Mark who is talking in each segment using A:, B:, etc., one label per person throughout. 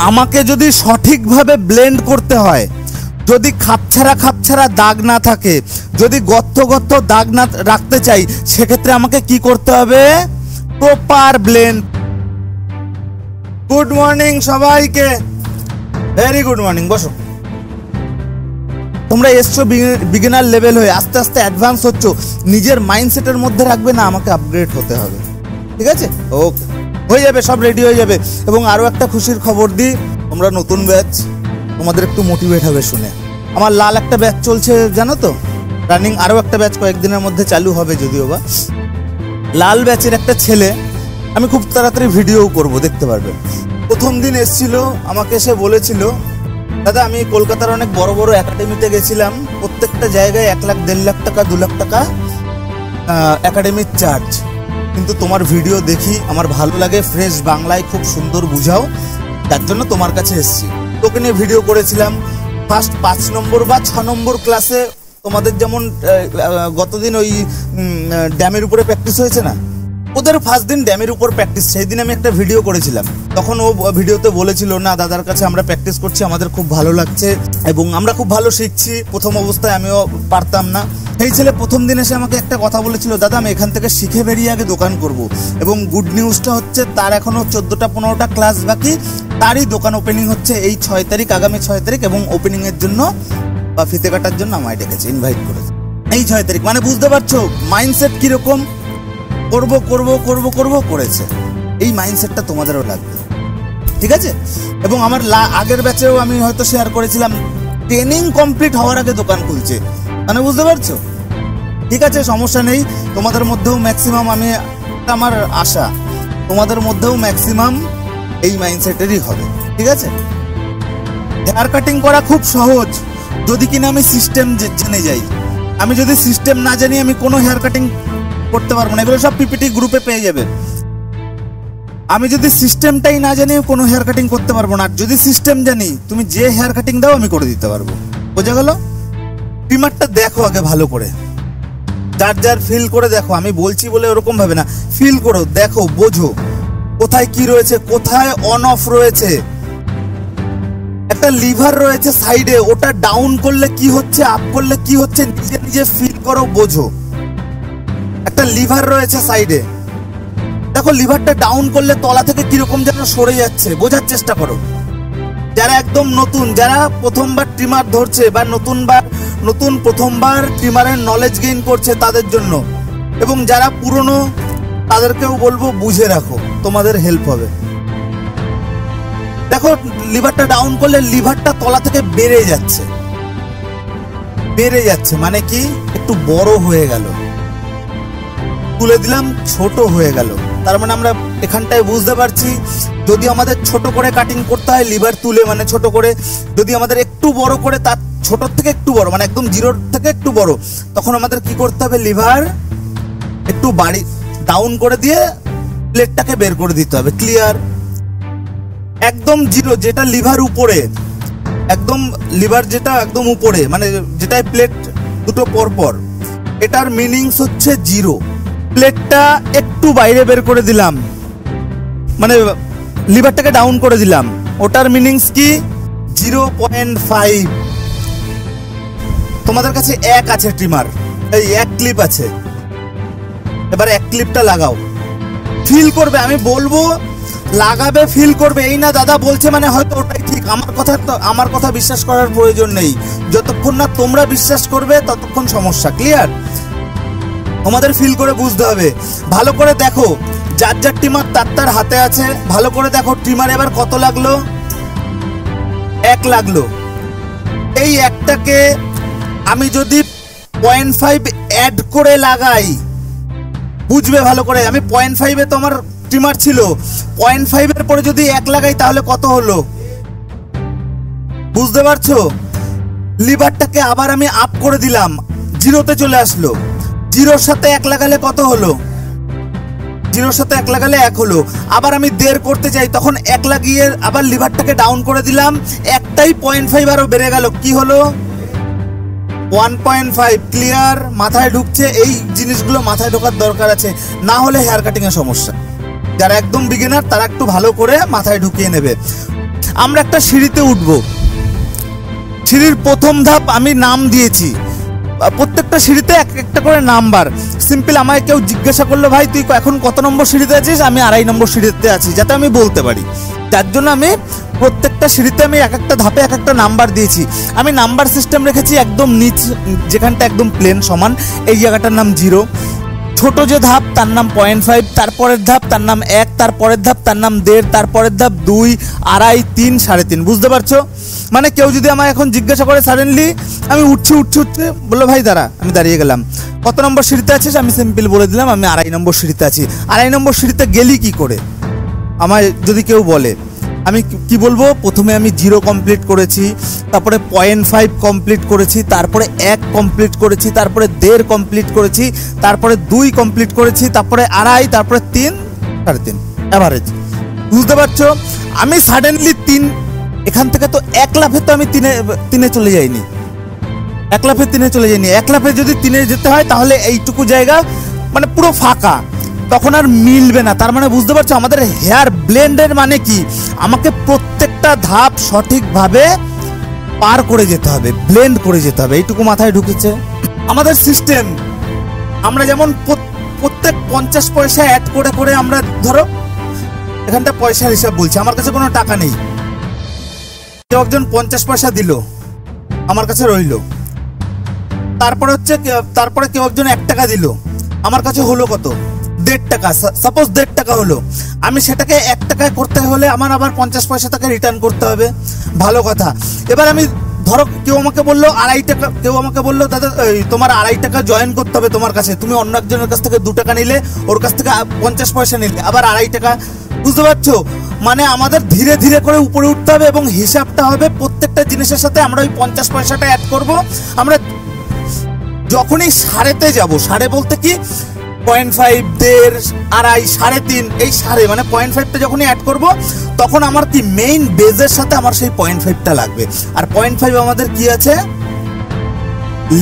A: আমাকে যদি সঠিকভাবে ব্লেন্ড করতে হয়, যদি খাপছাড়া দাগ না থাকে, যদি গর্ত দাগ না রাখতে চাই, সেক্ষেত্রে আমাকে কি করতে হবে? Proper blend. গুড মর্নিং সবাইকে, ভেরি গুড মর্নিং। বসো। তোমরা এসছো বিগিনার লেভেল হয়ে, আস্তে আস্তে অ্যাডভান্স হচ্ছ। নিজের মাইন্ডসেটের মধ্যে রাখবে না আমাকে আপগ্রেড হতে হবে, ঠিক আছে? ওকে, হয়ে যাবে, সব রেডি হয়ে যাবে। এবং আরও একটা খুশির খবর দিই, তোমরা নতুন ব্যাচ, তোমাদের একটু মোটিভেট হবে শুনে। আমার লাল একটা ব্যাচ চলছে জানো তো, রানিং। আরও একটা ব্যাচ কয়েকদিনের মধ্যে চালু হবে যদিও বা। লাল ব্যাচের একটা ছেলে, আমি খুব তাড়াতাড়ি ভিডিও করব, দেখতে পারবে। প্রথম দিন এসেছিল, আমাকে এসে বলেছিল, দাদা আমি কলকাতার অনেক বড় বড় একাডেমিতে গেছিলাম, প্রত্যেকটা জায়গায় 1 লাখ 1.5 লাখ টাকা 2 লাখ টাকা একাডেমির চার্জ, কিন্তু তোমার ভিডিও দেখি আমার ভালো লাগে, ফ্রেশ বাংলায় খুব সুন্দর বুঝাও, তার জন্য তোমার কাছে এসেছি। তোকে নিয়ে ভিডিও করেছিলাম। ফার্স্ট 5 নম্বর বা 6 নম্বর ক্লাসে তোমাদের যেমন গতদিন ওই ড্যামের উপরে প্র্যাকটিস হয়েছে না, ওদের ফার্স্ট দিন ড্যামের উপর প্র্যাকটিস, সেই দিন আমি একটা ভিডিও করেছিলাম। তখন ও ভিডিওতে বলেছিল, না দাদার কাছে আমরা প্র্যাকটিস করছি, আমাদের খুব ভালো লাগছে এবং আমরা খুব ভালো শিখছি। প্রথম অবস্থায় আমিও পারতাম না। সেই ছেলে প্রথম দিন এসে আমাকে একটা কথা বলেছিল, দাদা আমি এখান থেকে শিখে বেরিয়ে আগে দোকান করব। এবং গুড নিউজটা হচ্ছে তার এখনো 14টা-15টা ক্লাস বাকি, তারই দোকান ওপেনিং হচ্ছে এই 6 তারিখ, আগামী 6 তারিখ। এবং ওপেনিংয়ের জন্য বা ফিতে কাটার জন্য আমায় ডেকেছে, ইনভাইট করেছে এই 6 তারিখ। মানে বুঝতে পারছো মাইন্ডসেট কিরকম? করব করেছে। এই মাইন্ডসেটটা তোমাদেরও লাগবে, ঠিক আছে? এবং আমার আগের ব্যাচেও আমি হয়তো শেয়ার করেছিলাম, ট্রেনিং কমপ্লিট হওয়ার আগে দোকান খুলছে, মানে বুঝতে পারছো? ঠিক আছে, সমস্যা নেই। তোমাদের মধ্যেও ম্যাক্সিমাম, আমি আমার আশা তোমাদের মধ্যেও ম্যাক্সিমাম এই মাইন্ডসেটেরই হবে, ঠিক আছে? হেয়ার কাটিং করা খুব সহজ যদি কিনা আমি সিস্টেম জেনে যাই। আমি যদি সিস্টেম না জানি, আমি কোনো হেয়ার কাটিং করতে পারবো না। এগুলো সব পিপিটি গ্রুপে পেয়ে যাবে। আমি যদি সিস্টেমটাই না জানি, কোনো হেয়ার কাটিং করতে পারবো না। যদি সিস্টেম জানি, তুমি যে হেয়ার কাটিং দাও আমি করে দিতে পারবো। বোঝা গেল? ট্রিমারটা দেখো আগে ভালো করে, যার ফিল করে দেখো। আমি বলছি বলে ওরকম ভাবে না, ফিল করো, দেখো, বোঝো কোথায় কি রয়েছে, কোথায় অন অফ রয়েছে। একটা লিভার রয়েছে সাইডে, ওটা ডাউন করলে কি হচ্ছে, আপ করলে কি হচ্ছে, নিজে ফিল করো, বোঝো। একটা লিভার রয়েছে সাইডে, দেখো লিভারটা ডাউন করলে তলা থেকে কিরকম যেন সরে যাচ্ছে, বোঝার চেষ্টা করো। যারা একদম নতুন, যারা প্রথমবার ট্রিমার ধরছে বা প্রথমবার ট্রিমারের নলেজ গেইন করছে তাদের জন্য, এবং যারা পুরনো তাদেরকেও বলবো বুঝে রাখো, তোমাদের হেল্প হবে। দেখো লিভারটা ডাউন করলে লিভারটা তলা থেকে বেড়ে যাচ্ছে, মানে কি একটু বড় হয়ে গেল। তুলে দিলাম, ছোট হয়ে গেল। তার মানে আমরা এখানটায় বুঝতে পারছি, যদি আমাদের ছোট করে কাটিং করতে হয়, লিভার তুলে মানে ছোট করে, যদি আমাদের একটু বড় করে, তার ছোট থেকে একটু বড়, মানে একদম জিরোর থেকে একটু বড়, তখন আমাদের কি করতে হবে? লিভার একটু ডাউন করে দিয়ে প্লেটটাকে বের করে দিতে হবে। ক্লিয়ার? একদম জিরো, যেটা লিভার উপরে, একদম লিভার যেটা একদম উপরে, মানে যেটাই প্লেট দুটো পরপর, এটার মিনিংস হচ্ছে জিরো। প্লেটটা একটু বাইরে বের করে দিলাম, মানে লিভারটাকে ডাউন করে দিলাম, ওটার মিনিংস কি? 0.5। তোমাদের কাছে 1 আছে ট্রিমার, এই 1 ক্লিপ আছে, এবার 1 ক্লিপটা লাগাও, ফিল করবে। আমি বলবো লাগাবে, ফিল করবে। এই না দাদা বলছে মানে হয়তো ওটাই ঠিক। আমার কথা বিশ্বাস করার প্রয়োজন নেই। যতক্ষণ না তোমরা বিশ্বাস করবে ততক্ষণ সমস্যা। ক্লিয়ার? তোমাদের ফিল করে বুঝতে হবে। ভালো করে দেখো, যার ট্রিমার তার হাতে আছে, ভালো করে দেখো ট্রিমার এবার কত লাগলো? 1 লাগলো। এই একটাকে আমি যদি 0.5 অ্যাড করে লাগাই, বুঝবে ভালো করে। আমি 0.5-এ তো আমার ট্রিমার ছিল, 0.5-এর পরে যদি 1 লাগাই তাহলে কত হলো? বুঝতে পারছো? লিভারটাকে আবার আমি আপ করে দিলাম, 0-তে চলে আসলো। 0-র সাথে 1 লাগালে কত হলো? 0-র সাথে 1 লাগালে 1 হলো। আবার আমি 1.5 করতে চাই, তখন 1 লাগিয়ে আবার লিভারটাকে ডাউন করে দিলাম, একটাই 0.5 আরো বেড়ে গেল, কি হলো? 1.5। ক্লিয়ার? মাথায় ঢুকছে? এই জিনিসগুলো মাথায় ঢোকার দরকার আছে, না হলে হেয়ার কাটিং এর সমস্যা। যারা একদম বিগিনার তারা একটু ভালো করে মাথায় ঢুকিয়ে নেবে। আমরা একটা সিঁড়িতে উঠবো, সিঁড়ির প্রথম ধাপ আমি নাম দিয়েছি, প্রত্যেকটা সিঁড়িতে একটা করে নাম্বার। সিম্পল আমায় কেউ জিজ্ঞাসা করলো ভাই তুই এখন কত নম্বর সিঁড়িতে আছিস, আমি 2.5 নম্বর সিঁড়িতে আছি, যাতে আমি বলতে পারি। যার জন্য আমি প্রত্যেকটা সিঁড়িতে আমি এক একটা ধাপে এক একটা নাম্বার দিয়েছি। আমি নাম্বার সিস্টেম রেখেছি একদম নিচ, যেখানটা একদম প্লেন সমান, এই জায়গাটার নাম 0। ছোট যে ধাপ তার নাম 0.5, তারপরের ধাপ তার নাম 1, তারপরের ধাপ তার নাম 1.5, তারপরের ধাপ 2, 2.5, 3, 3.5। বুঝতে পারছো? মানে কেউ যদি আমায় এখন জিজ্ঞাসা করে সাডেনলি, আমি উঠছি বললো ভাই দাঁড়া, আমি দাঁড়িয়ে গেলাম, কত নম্বর সিঁড়িতে আছিস, আমি সিম্পল বলে দিলাম আমি 2.5 নম্বর সিঁড়িতে আছি। 2.5 নম্বর সিঁড়িতে গেলি কি করে আমায় যদি কেউ বলে, আমি কি বলবো, প্রথমে আমি 0 কমপ্লিট করেছি, তারপরে 0.5 কমপ্লিট করেছি, তারপরে 1 কমপ্লিট করেছি, তারপরে 1.5 কমপ্লিট করেছি, তারপরে 2 কমপ্লিট করেছি, তারপরে 2.5, তারপরে 3, 3.5 অ্যাভারেজ। বুঝতে পারছো? আমি সাডেনলি 3, এখান থেকে তো 1 লাফে তো আমি 3-এ চলে যাইনি, 1 লাফে 3-এ চলে যাইনি। 1 লাফে যদি 3-এ যেতে হয় তাহলে এইটুকু জায়গা মানে পুরো ফাঁকা, তখন আর মিলবে না। তার মানে বুঝতে পারছো আমাদের হেয়ার ব্লেন্ডের মানে কি, আমাকে প্রত্যেকটা ধাপ সঠিকভাবে পার করে যেতে হবে, ব্লেন্ড করে যেতে হবে, এইটুকু মাথায় ঢুকেছে আমাদের সিস্টেম। আমরা যেমন প্রত্যেক 50 পয়সা অ্যাড করে করে আমরা, ধরো এখানটা পয়সার হিসাব বলছি, আমার কাছে কোনো টাকা নেই, কেউ একজন 50 পয়সা দিল, আমার কাছে রইল, তারপরে কেউ একজন 1 টাকা দিল, আমার কাছে হলো কত, 1.5 টাকা, সাপোজ 1.5 টাকা হলো, আমি সেটাকে 1 টাকায় করতে হলে আমার আবার 50 পয়সা তাকে রিটার্ন করতে হবে। ভালো কথা। এবার আমি ধরো কেউ আমাকে বললো 2.5 টাকা, কেউ আমাকে বললো দাদা তোমার 2.5 টাকা জয়েন করতে হবে তোমার কাছে, তুমি অন্য একজনের কাছ থেকে 2 টাকা নিলে, ওর কাছ থেকে 50 পয়সা নিলে, আবার 2.5 টাকা। বুঝতে পারছো? মানে আমাদের ধীরে ধীরে করে উপরে উঠতে হবে এবং হিসাবটা হবে প্রত্যেকটা জিনিসের সাথে আমরা ওই 50 পয়সাটা অ্যাড করব। আমরা যখনই 3.5 যাব, 3.5 বলতে কি 0.5, 1.5, 2.5, 3.5, এই 3.5 মানে 0.5টা যখনই অ্যাড করব তখন আমার কি মেইন বেজের সাথে আমার সেই 0.5টা লাগবে। আর 0.5 আমাদের কি আছে,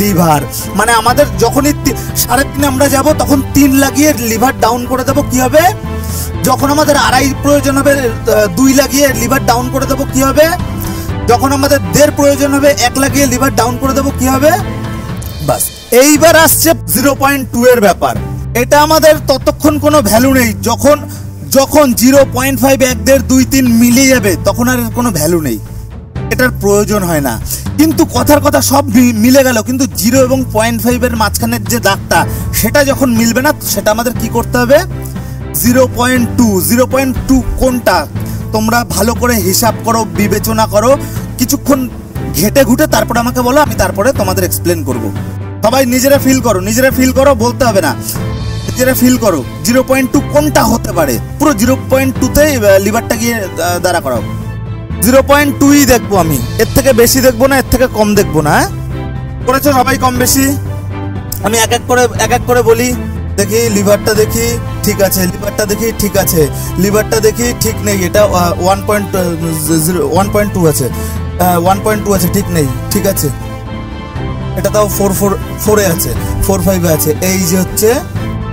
A: লিভার। মানে আমাদের যখনই 3.5 আমরা যাব তখন 3 লাগিয়ে লিভার ডাউন করে দেবো, কি হবে, যখন আমাদের 2.5 প্রয়োজন হবে 2 লাগিয়ে লিভার ডাউন করে দেবো, কি হবে, যখন আমাদের 1.5 প্রয়োজন হবে 1 লাগিয়ে লিভার ডাউন করে দেবো, কি হবে, বাস। এইবার আসছে 0.2 এর ব্যাপার। এটা আমাদের ততক্ষণ কোনো ভ্যালু নেই, যখন 0.5, 1, 1.5, 2, 3 মিলে যাবে তখন আর কোনো ভ্যালু নেই, এটার প্রয়োজন হয় না। কিন্তু কথার কথা সব মিলে গেল, কিন্তু 0 এবং 0.5 এর মাঝখানের যে দাগটা সেটা যখন মিলবে না, সেটা আমাদের কি করতে হবে, 0.2 কোনটা তোমরা ভালো করে হিসাব করো, বিবেচনা করো, কিছুক্ষণ ঘেটে ঘুটে তারপরে আমাকে বলো, আমি তারপরে তোমাদের এক্সপ্লেন করব। সবাই নিজেরা ফিল করো, বলতে হবে না, নিজেরা ফিল করো 0.2 কোনটা হতে পারে। পুরো 0.2তে লিভারটা গিয়ে দাঁড়া করাও। 0.2ই দেখবো আমি, এর থেকে বেশি দেখবো না, এর থেকে কম দেখবো না। করেছো সবাই কম বেশি? আমি এক এক করে বলি, দেখি লিভারটা দেখি ঠিক আছে, লিভারটা দেখি ঠিক আছে, লিভারটা দেখি ঠিক নেই, এটা 1.2 আছে, 1.2 আছে, ঠিক নেই, ঠিক আছে, এটা তাও 4.4 এ আছে, 4.5 এ আছে, এই যে হচ্ছে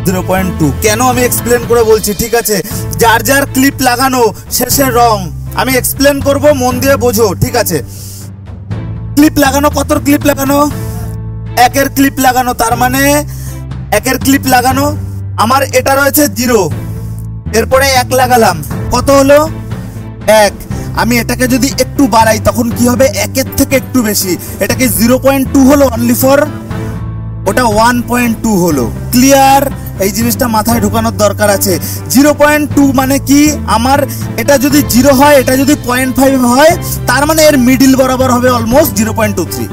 A: 0.2। কেন আমি এক্সপ্লেন করে বলছি, ঠিক আছে, যার যার ক্লিপ লাগানো শেষের রং আমি এক্সপ্লেন করব, মন দিয়ে বোঝো, ঠিক আছে। ক্লিপ লাগানো, কত ক্লিপ লাগানো, 1 ক্লিপ লাগানো, তার মানে 1 ক্লিপ লাগানো, আমার এটা রয়েছে 0, এরপরে 1 লাগালাম, কত হলো 1। আমি এটাকে যদি একটু বাড়াই তখন কি হবে, 1 থেকে একটু বেশি, এটাকে 0.2 হলো অনলি ফর, ওটা 1.2 হলো। ক্লিয়ার? এই জিনিসটা মাথায় ঢোকানোর দরকার আছে। 0.2 মানে কি, আমার এটা যদি 0 হয়, এটা যদি 0.5 হয়, তার মানে এর মিডিল বরাবর হবে অলমোস্ট 0.23।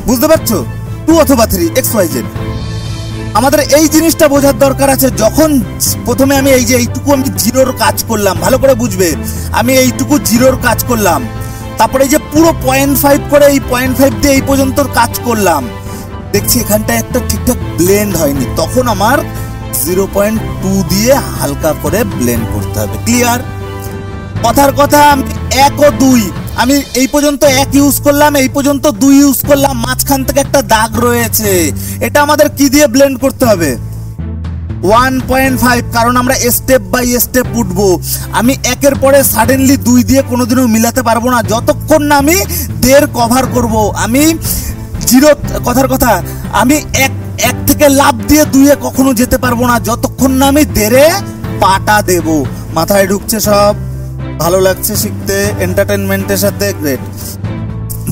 A: বুঝতে পারছো? 2 অথবা 3 XYZ। আমাদের এই জিনিসটা বোঝার দরকার আছে। যখন প্রথমে আমি এই যে এইটুকু আমি 0র কাজ করলাম, ভালো করে বুঝবে, আমি এইটুকু 0র কাজ করলাম, তারপরে এই যে পুরো 0.5 করে এই 0.5 দিয়ে এই পর্যন্ত কাজ করলাম, দেখছি এখানটা একটা ঠিকঠাক ব্লেন্ড হয়নি, তখন আমার 0.2 দিয়ে হালকা করে ব্লেন্ড করতে হবে। ক্লিয়ার? কথার কথা, আমি 1 ও 2, আমি এই পর্যন্ত 1 ইউজ করলাম, এই পর্যন্ত 2 ইউজ করলাম, মাঝখান থেকে একটা দাগ রয়েছে, এটা আমাদের কি দিয়ে ব্লেন্ড করতে হবে, 1.5, কারণ আমরা স্টেপ বাই স্টেপ উঠবো। আমি একের পরে সাডেনলি 2 দিয়ে কোনোদিনও মিলাতে পারবো না, যতক্ষণ না আমি 1.5 কভার করব। আমি 0, কথার কথা, আমি এক থেকে লাফ দিয়ে 2-এ কখনো যেতে পারবো না, যতক্ষণ না আমি 1.5-এ পাটা দেব। মাথায় ঢুকছে সব? ভালো লাগছে শিখতে, এন্টারটেনমেন্টের সাথে? গ্রেট।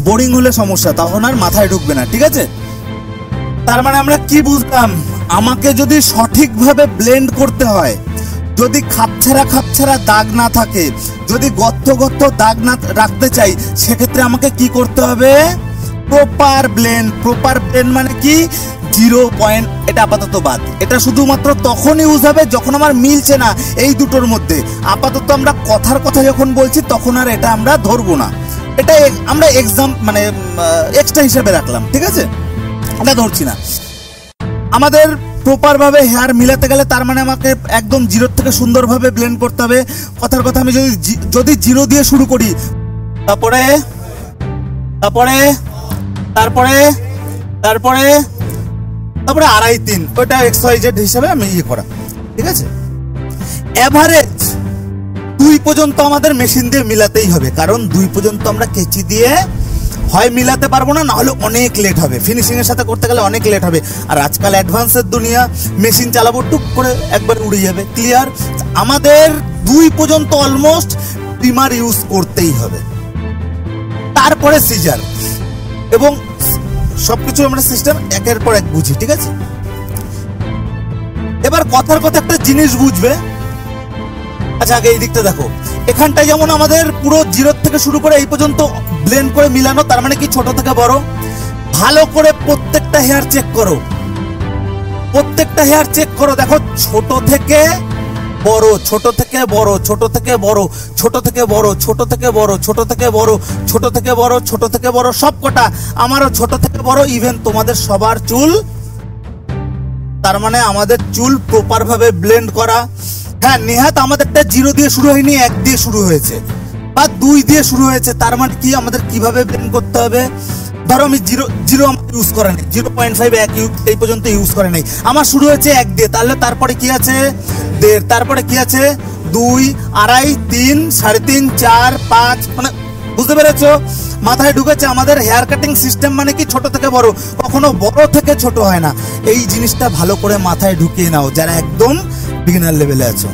A: বোরিং হলে সমস্যা, তখন আর মাথায় ঢুকবে না, ঠিক আছে? তার মানে আমরা কি বুঝলাম? আমাকে যদি সঠিকভাবে ব্লেন্ড করতে হয়, যদি খাপছাড়া দাগ না থাকে, যদি গর্ত দাগ না রাখতে চাই, সেক্ষেত্রে আমাকে কি করতে হবে? প্রপার ব্লেন্ড মানে কি? 0 পয়েন্ট, এটা আপাতত বাদ। এটা শুধুমাত্র তখন ইউজ হবে যখন আমার মিলছে না এই দুটোর মধ্যে। আপাতত আমরা কথার কথা যখন বলছি তখন আর এটা আমরা ধরবো না, এটা আমরা এক্সাম মানে এক্সট্রা হিসেবে রাখলাম, ঠিক আছে? এটা ধরছি না। আমাদের প্রপার ভাবে হেয়ার মিলাতে গেলে তার মানে আমাকে একদম 0 থেকে সুন্দরভাবে ব্লেন্ড করতে হবে। কথার কথা, আমি যদি 0 দিয়ে শুরু করি, তারপরে 2.5-3, ওইটা XYZ হিসেবে আমি করা, ঠিক আছে? এভারেজ 2 পর্যন্ত আমাদের মেশিন দিয়ে মিলাতেই হবে, কারণ 2 পর্যন্ত আমরা কেচি দিয়ে হয় মিলাতে পারবো না, নাহলে অনেক লেট হবে। ফিনিশিং এর সাথে করতে গেলে অনেক লেট হবে। আর আজকাল অ্যাডভান্সের দুনিয়া, মেশিন চালাবো টুক করে একবার উড়ে যাবে, ক্লিয়ার? আমাদের 2 পর্যন্ত অলমোস্ট ট্রিমার ইউজ করতেই হবে, তারপরে সিজার, এবং সবকিছু আমরা সিস্টেম একের পর এক বুঝি, ঠিক আছে? এবার কথার কথা একটা জিনিস বুঝবে। আচ্ছা, আগে এই দিকটা দেখো। এখানটায় যেমন আমাদের পুরো 0 থেকে শুরু করে এই পর্যন্ত ব্লেন্ড করে মিলানো, তার মানে কি ছোট থেকে বড়। ভালো করে প্রত্যেকটা হেয়ার চেক করো, দেখো ছোট থেকে বড়, ছোট থেকে বড়, ছোট থেকে বড়, ছোট থেকে বড়, ছোট থেকে বড়, ছোট থেকে বড়, ছোট থেকে বড়, ছোট থেকে বড়, সব কটা। আমারও ছোট থেকে বড়, ইভেন তোমাদের সবার চুল। তার মানে আমাদের চুল প্রপার ভাবে ব্লেন্ড করা। হ্যাঁ, নেহাত আমাদেরটা 0 দিয়ে শুরু হয়নি, 1 দিয়ে শুরু হয়েছে বা 2 দিয়ে শুরু হয়েছে। তার মানে কি আমাদের কিভাবে ব্লেন্ড করতে হবে? ধরো আমি 0 ইউজ করে নেই, 0.5 এই পর্যন্ত ইউজ করে নেই, আমার শুরু হয়েছে 1 দিয়ে, তাহলে তারপরে কি আছে? 1.5, তারপরে কি আছে? 2, 2.5, 3, 3.5, 4, 5, মানে বুঝতে পেরেছো? মাথায় ঢুকেছে? আমাদের হেয়ার কাটিং সিস্টেম মানে কি ছোট থেকে বড়, কখনো বড় থেকে ছোট হয় না। এই জিনিসটা ভালো করে মাথায় ঢুকিয়ে নাও যারা একদম বিগিনার লেভেলে আছো।